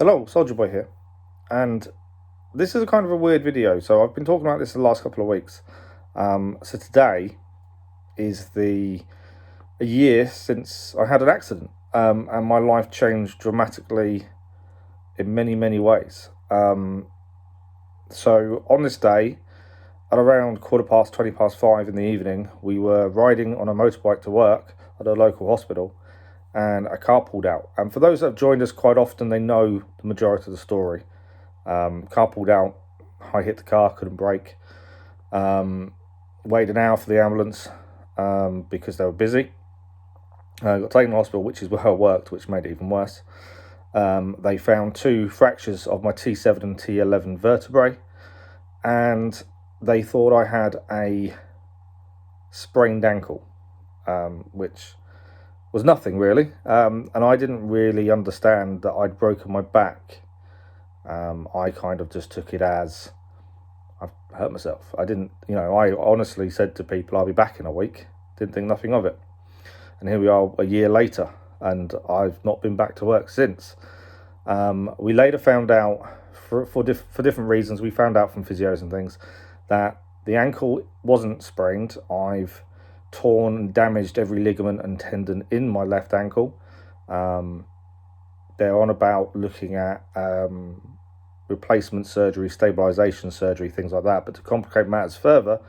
Hello, Soldierboy here, and this is a kind of a weird video. So I've been talking about this the last couple of weeks. So today is a year since I had an accident, and my life changed dramatically in many ways. So on this day, at around 5:20 in the evening, we were riding on a motorbike to work at a local hospital, and a car pulled out. And for those that have joined us quite often, they know the majority of the story. Car pulled out, I hit the car, couldn't brake. Waited an hour for the ambulance because they were busy. Got taken to the hospital, which is where I worked, which made it even worse. They found 2 fractures of my T7 and T11 vertebrae, and they thought I had a sprained ankle, which was nothing really, and I didn't really understand that I'd broken my back. I kind of just took it as I've hurt myself. I didn't, I honestly said to people, I'll be back in a week. Didn't think nothing of it. And here we are a year later, and I've not been back to work since. We later found out, for different reasons, we found out from physios and things, that the ankle wasn't sprained. I've torn and damaged every ligament and tendon in my left ankle. They're on about looking at replacement surgery, stabilization surgery, things like that. But to complicate matters further,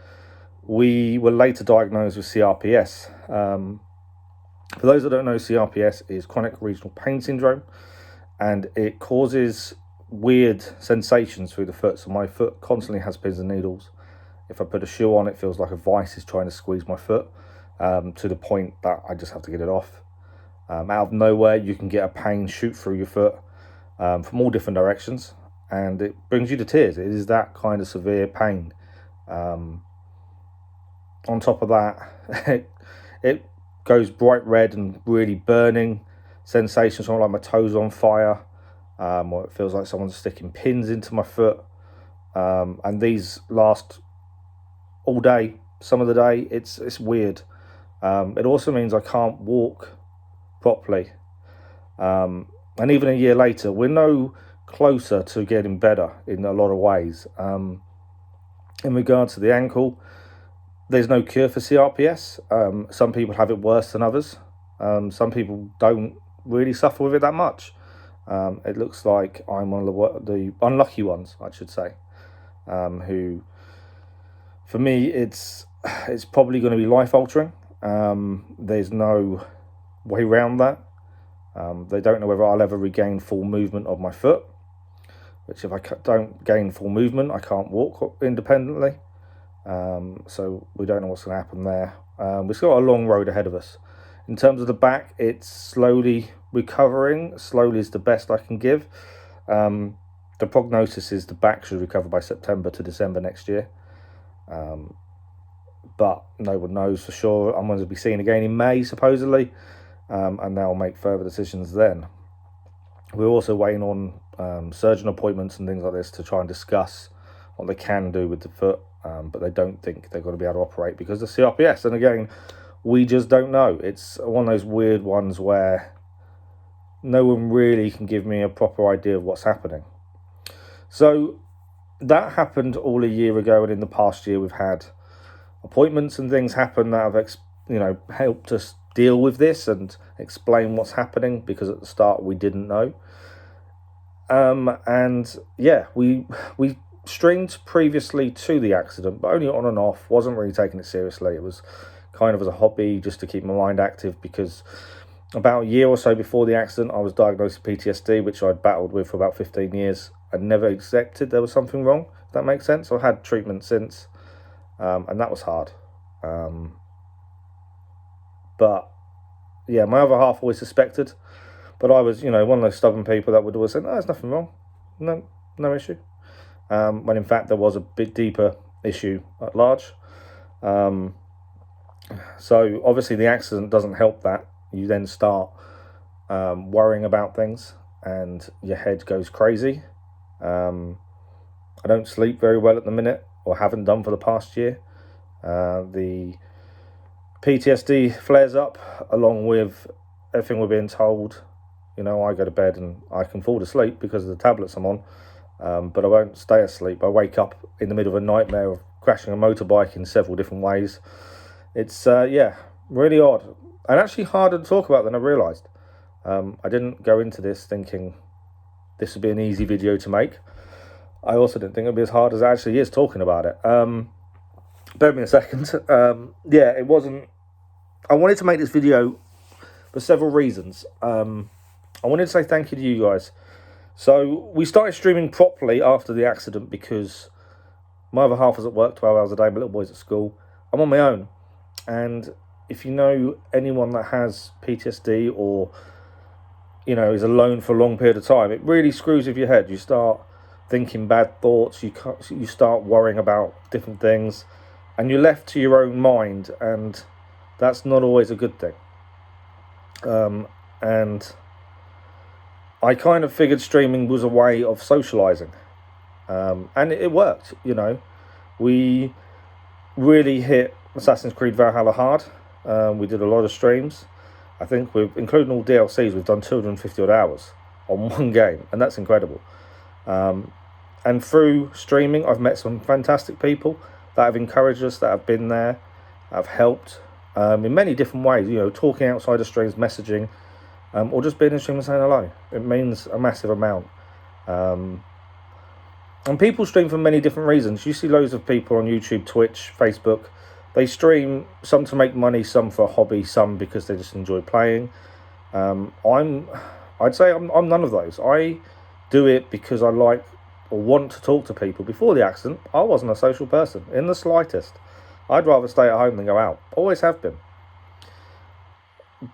we were later diagnosed with CRPS. For those that don't know, CRPS is chronic regional pain syndrome, and it causes weird sensations through the foot. So my foot constantly has pins and needles. If I put a shoe on, it feels like a vice is trying to squeeze my foot, to the point that I just have to get it off. Out of nowhere, you can get a pain shoot through your foot from all different directions, and it brings you to tears. It is that kind of severe pain. On top of that, it goes bright red and really burning sensations, like my toes on fire, or it feels like someone's sticking pins into my foot, and these last all day, some of the day. It's weird. It also means I can't walk properly, and even a year later, we're no closer to getting better in a lot of ways. In regards to the ankle, there's no cure for CRPS. Some people have it worse than others. Some people don't really suffer with it that much. It looks like I'm one of the unlucky ones, I should say, who, for me, it's probably going to be life-altering. There's no way around that. They don't know whether I'll ever regain full movement of my foot, which if I don't gain full movement, I can't walk independently. So we don't know what's going to happen there. We've still got a long road ahead of us. In terms of the back, it's slowly recovering. Slowly is the best I can give. The prognosis is the back should recover by September to December next year. But no one knows for sure. I'm going to be seen again in May, supposedly, and they'll make further decisions then. We're also waiting on surgeon appointments and things like this to try and discuss what they can do with the foot, but they don't think they're going to be able to operate because of CRPS. And again, we just don't know. It's one of those weird ones where no one really can give me a proper idea of what's happening. So that happened all a year ago, and in the past year we've had appointments and things happen that have helped us deal with this and explain what's happening, because at the start we didn't know. And yeah, we streamed previously to the accident, but only on and off. Wasn't really taking it seriously. It was kind of as a hobby, just to keep my mind active, because about a year or so before the accident I was diagnosed with PTSD, which I'd battled with for about 15 years and never accepted there was something wrong, if that makes sense. I've had treatment since, and that was hard. But yeah, my other half always suspected, but I was, one of those stubborn people that would always say, no, there's nothing wrong, no issue, when in fact there was a bit deeper issue at large. So obviously the accident doesn't help that. You then start worrying about things, and your head goes crazy. I don't sleep very well at the minute, or haven't done for the past year. The PTSD flares up along with everything we're being told You know, I go to bed and I can fall asleep because of the tablets I'm on, but I won't stay asleep. I wake up in the middle of a nightmare of crashing a motorbike in several different ways. It's, yeah, really odd. And actually harder to talk about than I realised. I didn't go into this thinking this would be an easy video to make. I also didn't think it would be as hard as it actually is talking about it. Bear with me a second. Yeah, it wasn't... I wanted to make this video for several reasons. I wanted to say thank you to you guys. So we started streaming properly after the accident because my other half was at work 12 hours a day, my little boy's at school. I'm on my own. And if you know anyone that has PTSD or, you know, is alone for a long period of time, it really screws with your head. You start thinking bad thoughts, you start worrying about different things, and you're left to your own mind, and that's not always a good thing. And I kind of figured streaming was a way of socialising, and it worked, you know. We really hit Assassin's Creed Valhalla hard. We did a lot of streams. I think we've, including all DLCs, we've done 250 odd hours on one game, and that's incredible. And through streaming, I've met some fantastic people that have encouraged us, that have been there, have helped in many different ways, you know, talking outside of streams, messaging, or just being in stream and saying hello. It means a massive amount. And people stream for many different reasons. You see loads of people on YouTube, Twitch, Facebook. They stream, some to make money, some for a hobby, some because they just enjoy playing. I'd say I'm none of those. I do it because I like or want to talk to people. Before the accident, I wasn't a social person in the slightest. I'd rather stay at home than go out. Always have been.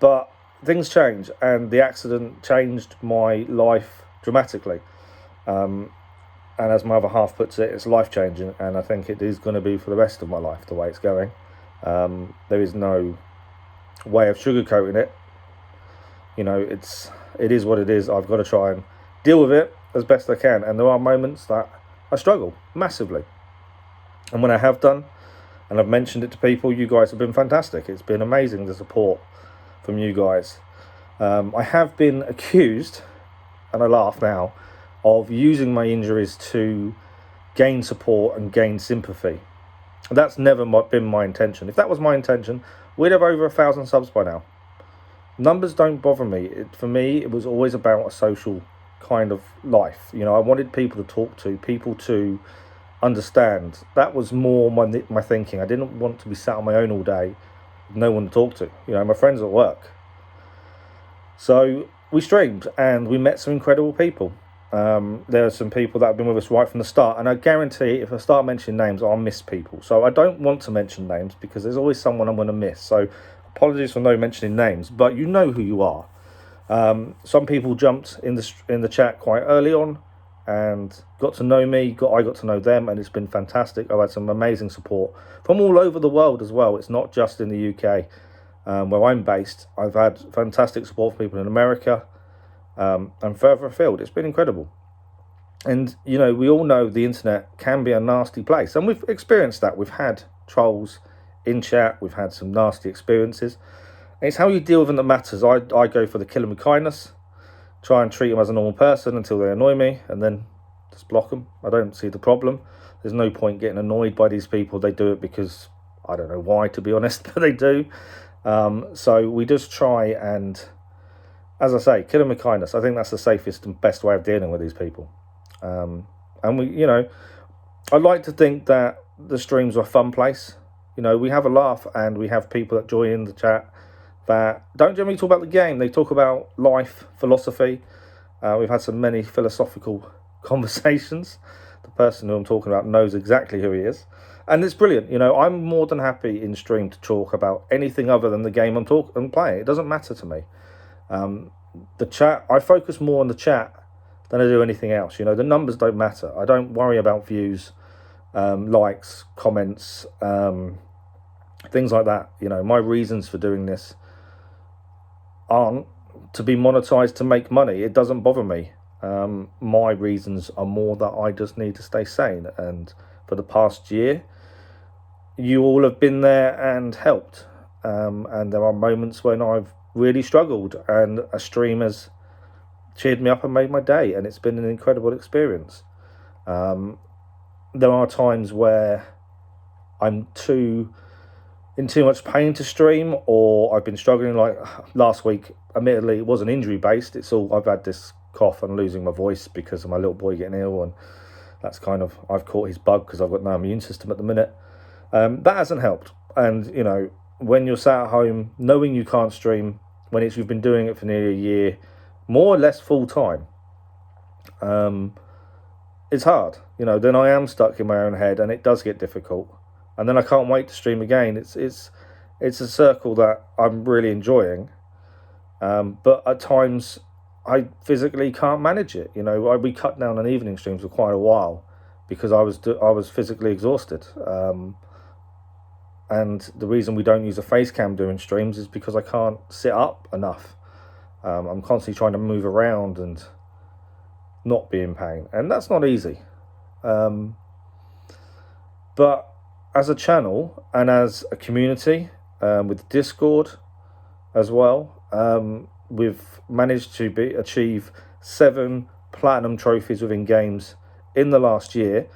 But things change, and the accident changed my life dramatically. And as my other half puts it, it's life-changing, and I think it is going to be for the rest of my life, the way it's going. There is no way of sugarcoating it. You know, it is what it is. I've got to try and deal with it as best I can, and there are moments that I struggle massively. And when I have done, and I've mentioned it to people, you guys have been fantastic. It's been amazing, the support from you guys. I have been accused, and I laugh now, of using my injuries to gain support and gain sympathy. That's never been my intention. If that was my intention, we'd have over 1,000 subs by now. Numbers don't bother me. For me, it was always about a social kind of life. You know, I wanted people to talk to, people to understand. That was more my thinking. I didn't want to be sat on my own all day with no one to talk to. You know, my friends at work. So we streamed and we met some incredible people. There are some people that have been with us right from the start, and I guarantee if I start mentioning names, I'll miss people. So I don't want to mention names because there's always someone I'm going to miss. So apologies for no mentioning names, but you know who you are. Some people jumped in the chat quite early on and got to know me. I got to know them, and it's been fantastic. I've had some amazing support from all over the world as well. It's not just in the UK where I'm based. I've had fantastic support from people in America. And further afield. It's been incredible. And, you know, we all know the internet can be a nasty place. And we've experienced that. We've had trolls in chat. We've had some nasty experiences. And it's how you deal with them that matters. I go for the kill them with kindness. Try and treat them as a normal person until they annoy me. And then just block them. I don't see the problem. There's no point getting annoyed by these people. They do it because, I don't know why, to be honest, but they do. So we just try and... As I say, kill them with kindness. I think that's the safest and best way of dealing with these people. And we, you know, I like to think that the streams are a fun place. You know, we have a laugh and we have people that join in the chat that don't generally talk about the game. They talk about life, philosophy. We've had many philosophical conversations. The person who I'm talking about knows exactly who he is. And it's brilliant. You know, I'm more than happy in stream to talk about anything other than the game I'm playing. It doesn't matter to me. The chat, I focus more on the chat than I do anything else. You know, the numbers don't matter. I don't worry about views, likes, comments, things like that. You know, my reasons for doing this aren't to be monetized to make money. It doesn't bother me. My reasons are more that I just need to stay sane. And for the past year, you all have been there and helped. And there are moments when I've really struggled, and a stream has cheered me up and made my day, and it's been an incredible experience. There are times where I'm in too much pain to stream, or I've been struggling. Like last week, admittedly, it wasn't injury based. It's all I've had this cough and losing my voice because of my little boy getting ill, and that's kind of, I've caught his bug because I've got no immune system at the minute. That hasn't helped. And you know, when you're sat at home knowing you can't stream, when you've been doing it for nearly a year, more or less full time, it's hard. You know, then I am stuck in my own head, and it does get difficult. And then I can't wait to stream again. It's a circle that I'm really enjoying, but at times I physically can't manage it. You know, we cut down on evening streams for quite a while because I was physically exhausted. And the reason we don't use a face cam during streams is because I can't sit up enough. I'm constantly trying to move around and not be in pain, and that's not easy. But as a channel and as a community, with Discord as well, we've managed to achieve 7 platinum trophies within games in the last year.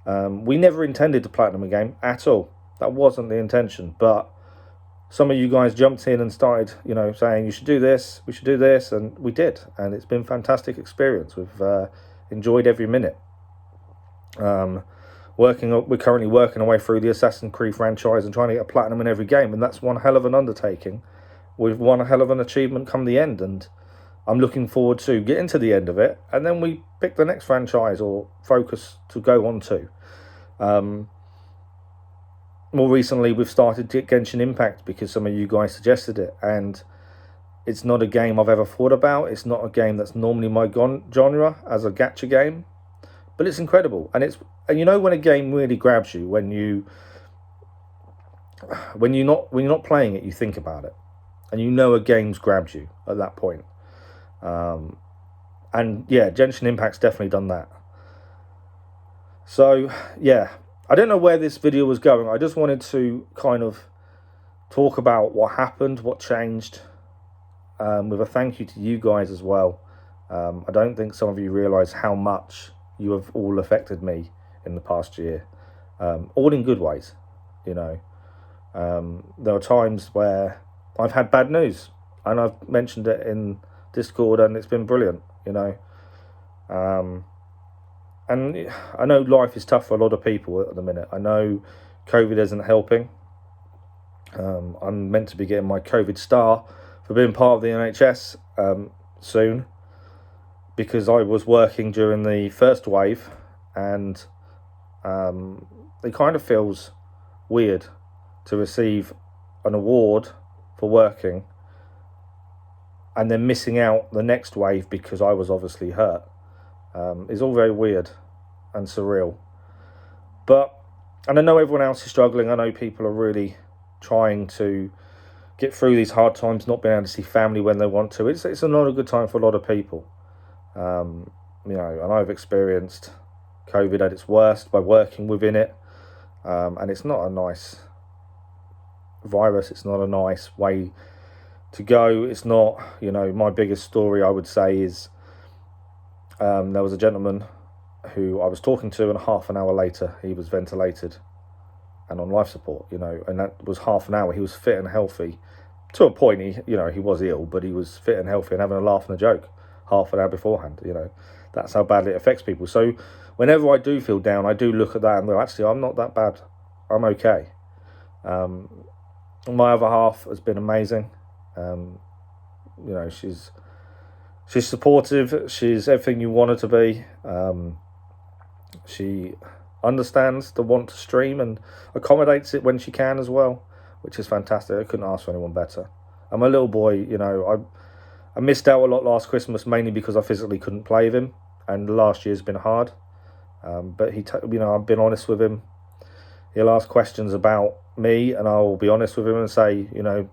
We never intended to platinum a game at all. That wasn't the intention, but some of you guys jumped in and started, you know, saying you should do this, we should do this, and we did, and it's been a fantastic experience. We've enjoyed every minute. We're currently working our way through the Assassin's Creed franchise and trying to get a platinum in every game, and that's one hell of an undertaking. We've won a hell of an achievement come the end, and I'm looking forward to getting to the end of it, and then we pick the next franchise or focus to go on to. More recently, we've started Genshin Impact because some of you guys suggested it, and it's not a game I've ever thought about. It's not a game that's normally my genre as a gacha game, but it's incredible. And you know when a game really grabs you, when you're not playing it, you think about it, and you know a game's grabbed you at that point. And yeah, Genshin Impact's definitely done that. So yeah. I don't know where this video was going. I just wanted to kind of talk about what happened, what changed, with a thank you to you guys as well. I don't think some of you realise how much you have all affected me in the past year, all in good ways, you know. There are times where I've had bad news, and I've mentioned it in Discord, and it's been brilliant, you know. And I know life is tough for a lot of people at the minute. I know COVID isn't helping. I'm meant to be getting my COVID star for being part of the NHS soon, because I was working during the first wave, and it kind of feels weird to receive an award for working and then missing out the next wave because I was obviously hurt. It's all very weird and surreal. And I know everyone else is struggling. I know people are really trying to get through these hard times, not being able to see family when they want to. It's not a good time for a lot of people. You know, and I've experienced COVID at its worst by working within it. And it's not a nice virus. It's not a nice way to go. It's not, you know, my biggest story I would say is there was a gentleman who I was talking to, and half an hour later he was ventilated and on life support, you know, and that was half an hour. He was fit and healthy to a point. He was ill, but he was fit and healthy and having a laugh and a joke half an hour beforehand. You know, that's how badly it affects people. So whenever I do feel down, I do look at that and go, actually, I'm not that bad. I'm okay. My other half has been amazing. You know, she's supportive. She's everything you want her to be. She understands the want to stream and accommodates it when she can as well, which is fantastic. I couldn't ask for anyone better. And my little boy, you know, I missed out a lot last Christmas, mainly because I physically couldn't play with him, and last year's been hard. But you know, I've been honest with him. He'll ask questions about me, and I'll be honest with him and say, you know,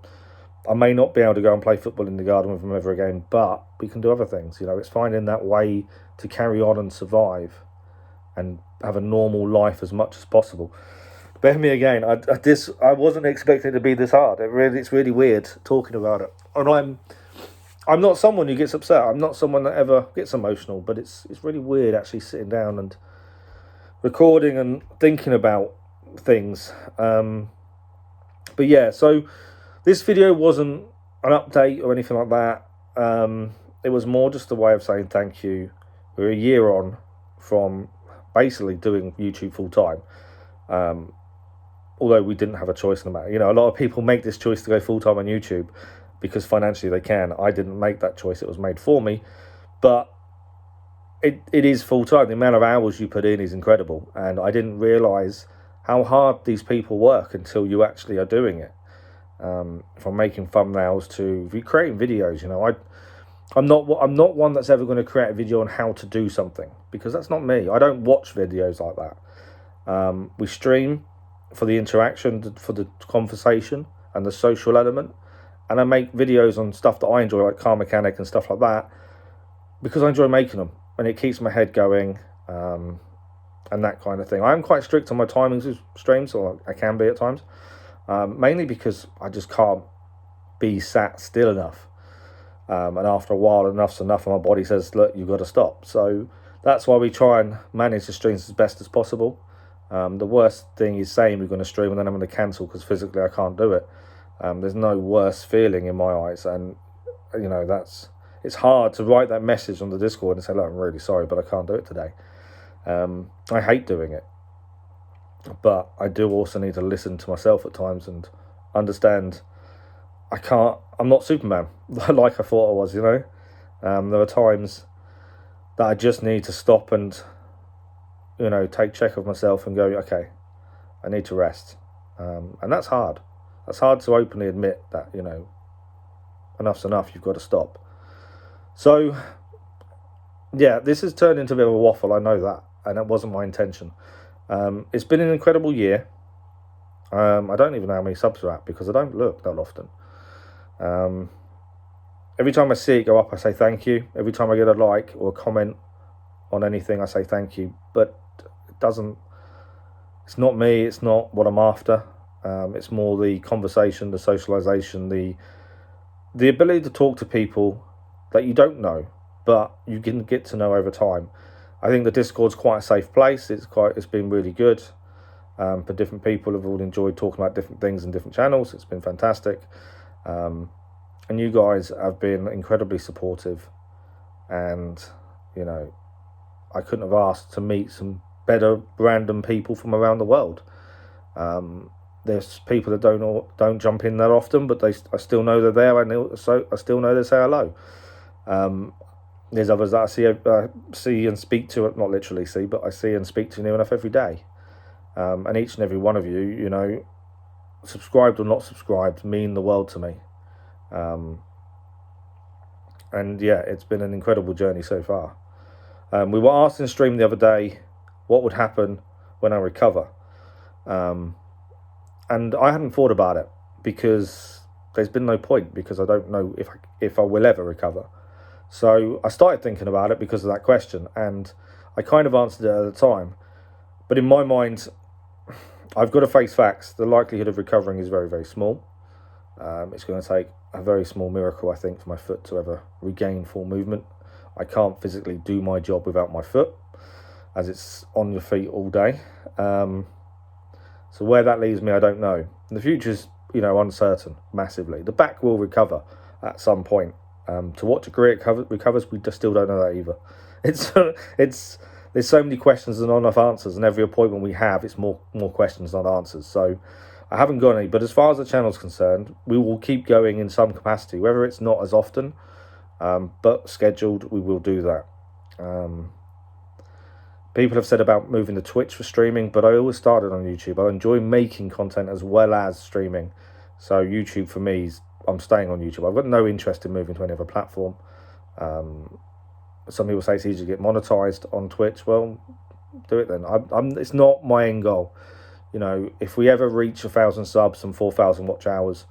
I may not be able to go and play football in the garden with him ever again, but we can do other things. You know, it's finding that way to carry on and survive and have a normal life as much as possible. Bear me again, I wasn't expecting it to be this hard. It's really weird talking about it. And I'm not someone who gets upset. I'm not someone that ever gets emotional, but it's really weird actually sitting down and recording and thinking about things. But yeah, so this video wasn't an update or anything like that. It was more just a way of saying thank you. We're a year on from basically doing YouTube full time. Although we didn't have a choice in the matter. You know, a lot of people make this choice to go full time on YouTube because financially they can. I didn't make that choice. It was made for me. But it is full time. The amount of hours you put in is incredible. And I didn't realise how hard these people work until you actually are doing it. From making thumbnails to creating videos, you know, I'm not one that's ever going to create a video on how to do something, because that's not me. I don't watch videos like that. We stream for the interaction, for the conversation and the social element, and I make videos on stuff that I enjoy, like car mechanic and stuff like that, because I enjoy making them and it keeps my head going, and that kind of thing. I am quite strict on my timings of streams, or I can be at times. Mainly because I just can't be sat still enough. And after a while, enough's enough, and my body says, look, you've got to stop. So that's why we try and manage the streams as best as possible. The worst thing is saying we're going to stream and then I'm going to cancel because physically I can't do it. There's no worse feeling in my eyes. And, you know, it's hard to write that message on the Discord and say, look, I'm really sorry, but I can't do it today. I hate doing it. But I do also need to listen to myself at times and understand I'm not Superman like I thought I was, you know. There are times that I just need to stop and, you know, take check of myself and go, okay, I need to rest. And that's hard. That's hard to openly admit that, you know, enough's enough, you've got to stop. So, yeah, this has turned into a bit of a waffle, I know that, and that wasn't my intention. It's been an incredible year. I don't even know how many subs are at because I don't look that often. Every time I see it go up, I say thank you. Every time I get a like or a comment on anything, I say thank you. But it's not me, it's not what I'm after. It's more the conversation, the socialization, the ability to talk to people that you don't know, but you can get to know over time. I think the Discord's quite a safe place. It's been really good. For different people have all enjoyed talking about different things and different channels. It's been fantastic. And you guys have been incredibly supportive. And, you know, I couldn't have asked to meet some better random people from around the world. There's people that don't jump in that often, but I still know they're there, and I still know they say hello. There's others that I see and speak to, not literally see, but I see and speak to near enough every day. And each and every one of you, you know, subscribed or not subscribed, mean the world to me. And yeah, it's been an incredible journey so far. We were asked in stream the other day what would happen when I recover. And I hadn't thought about it because there's been no point, because I don't know if I will ever recover. So I started thinking about it because of that question, and I kind of answered it at the time. But in my mind, I've got to face facts. The likelihood of recovering is very, very small. It's going to take a very small miracle, I think, for my foot to ever regain full movement. I can't physically do my job without my foot, as it's on your feet all day. So where that leaves me, I don't know. The future's, you know, uncertain, massively. The back will recover at some point. To what degree it recovers, we just still don't know that either. There's so many questions and not enough answers, and every appointment we have, it's more questions, not answers. So I haven't got any, but as far as the channel's concerned, we will keep going in some capacity, whether it's not as often, but scheduled, we will do that. People have said about moving to Twitch for streaming, but I always started on YouTube. I enjoy making content as well as streaming. So YouTube for me, I'm staying on YouTube. I've got no interest in moving to any other platform. Some people say it's easy to get monetized on Twitch. Well, do it then. It's not my end goal. You know, if we ever reach 1,000 subs and 4,000 watch hours,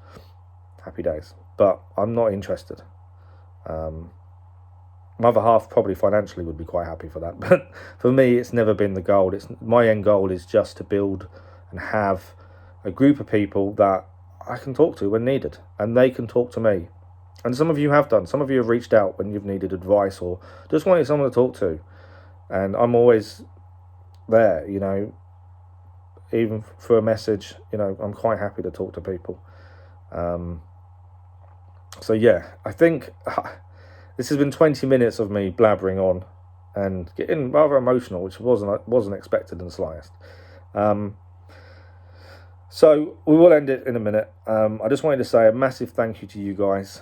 happy days. But I'm not interested. My other half probably financially would be quite happy for that. But for me, it's never been the goal. My end goal is just to build and have a group of people that I can talk to when needed, and they can talk to me. And some of you have done. Some of you have reached out when you've needed advice or just wanted someone to talk to. And I'm always there, you know, even for a message, you know, I'm quite happy to talk to people. So yeah, I think this has been 20 minutes of me blabbering on and getting rather emotional, which wasn't expected in the slightest. So we will end it in a minute. I just wanted to say a massive thank you to you guys.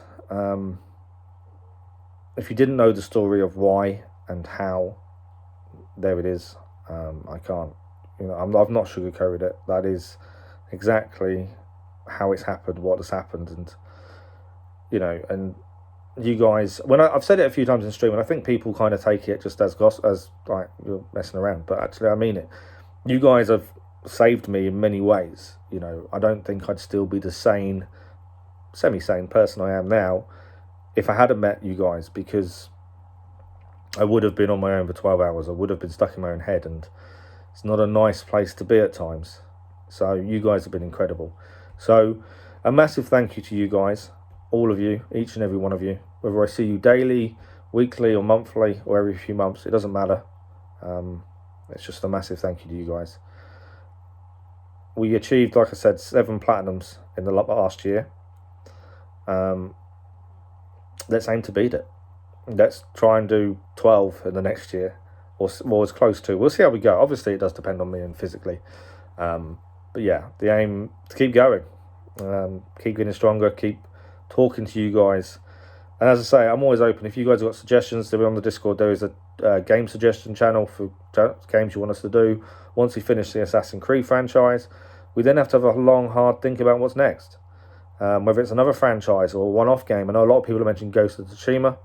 If you didn't know the story of why and how, there it is. I can't, you know, I've not sugarcoated it. That is exactly how it's happened, what has happened, and you know, and you guys, when I've said it a few times in stream, and I think people kind of take it just as gossip, as like you're messing around, but actually I mean it. You guys have saved me in many ways. You know, I don't think I'd still be the semi-sane person I am now if I hadn't met you guys, because I would have been on my own for 12 hours. I would have been stuck in my own head, and it's not a nice place to be at times. So you guys have been incredible. So a massive thank you to you guys, all of you, each and every one of you. Whether I see you daily, weekly or monthly or every few months, it doesn't matter. It's just a massive thank you to you guys. We achieved, like I said, 7 platinums in the last year. Let's aim to beat it. Let's try and do 12 in the next year, or as close to. We'll see how we go. Obviously, it does depend on me and physically. But yeah, the aim to keep going, keep getting stronger, keep talking to you guys. And as I say, I'm always open. If you guys have got suggestions, they're on the Discord. There is a game suggestion channel for games you want us to do. Once we finish the Assassin's Creed franchise, we then have to have a long, hard think about what's next. Whether it's another franchise or a one-off game. I know a lot of people have mentioned Ghost of Tsushima.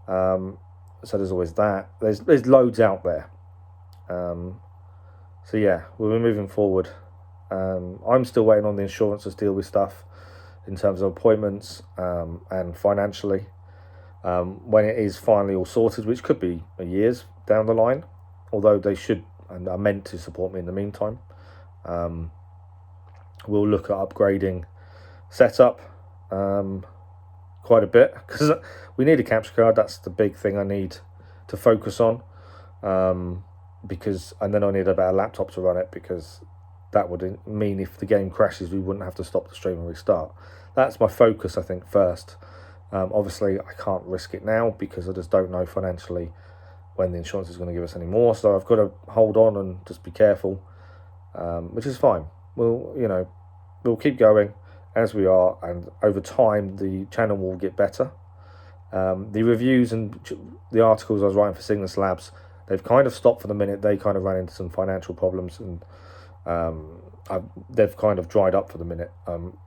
So there's always that. There's loads out there. So yeah, we'll be moving forward. I'm still waiting on the insurance to deal with stuff in terms of appointments and financially. When it is finally all sorted, which could be years down the line, although they should and are meant to support me in the meantime. We'll look at upgrading setup quite a bit, because we need a capture card. That's the big thing I need to focus on, because, and then I need a better laptop to run it, because that would mean if the game crashes, we wouldn't have to stop the stream and restart. That's my focus, I think, first. Obviously, I can't risk it now because I just don't know financially when the insurance is going to give us any more. So I've got to hold on and just be careful, which is fine. We'll keep going as we are, and over time, the channel will get better. The reviews and the articles I was writing for Signus Labs, they've kind of stopped for the minute. They kind of ran into some financial problems, and they've kind of dried up for the minute.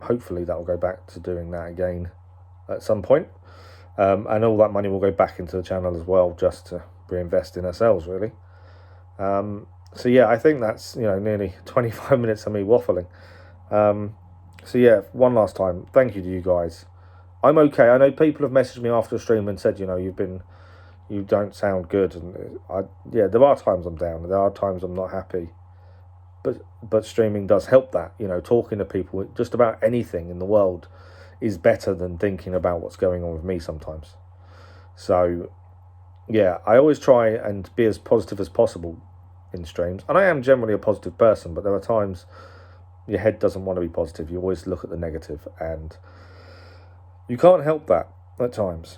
Hopefully that will go back to doing that again at some point, and all that money will go back into the channel as well, just to reinvest in ourselves, really. So yeah, I think that's nearly 25 minutes of me waffling. So yeah, one last time, thank you to you guys. I'm okay. I know people have messaged me after the stream and said, you don't sound good, and there are times I'm down, there are times I'm not happy. But streaming does help that. Talking to people, just about anything in the world, is better than thinking about what's going on with me sometimes. So, yeah, I always try and be as positive as possible in streams. And I am generally a positive person, but there are times your head doesn't want to be positive. You always look at the negative, and you can't help that at times.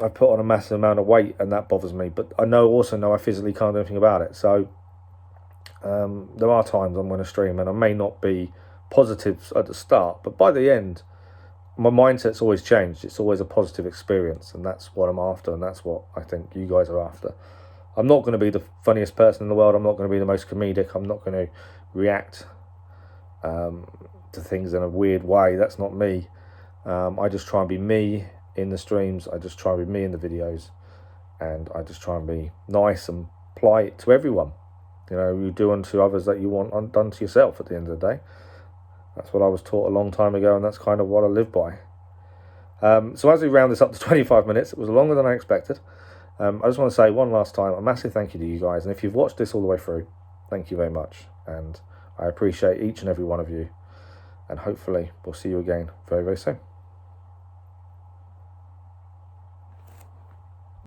I've put on a massive amount of weight, and that bothers me. But I also know I physically can't do anything about it. So there are times I'm going to stream and I may not be positive at the start, but by the end, my mindset's always changed. It's always a positive experience, and that's what I'm after, and that's what I think you guys are after. I'm not going to be the funniest person in the world. I'm not going to be the most comedic. I'm not going to react to things in a weird way. That's not me. I just try and be me in the streams. I just try and be me in the videos, and I just try and be nice and polite to everyone. You do unto others that you want done to yourself at the end of the day. That's what I was taught a long time ago, and that's kind of what I live by. So as we round this up to 25 minutes, it was longer than I expected. I just want to say one last time, a massive thank you to you guys. And if you've watched this all the way through, thank you very much. And I appreciate each and every one of you. And hopefully we'll see you again very, very soon.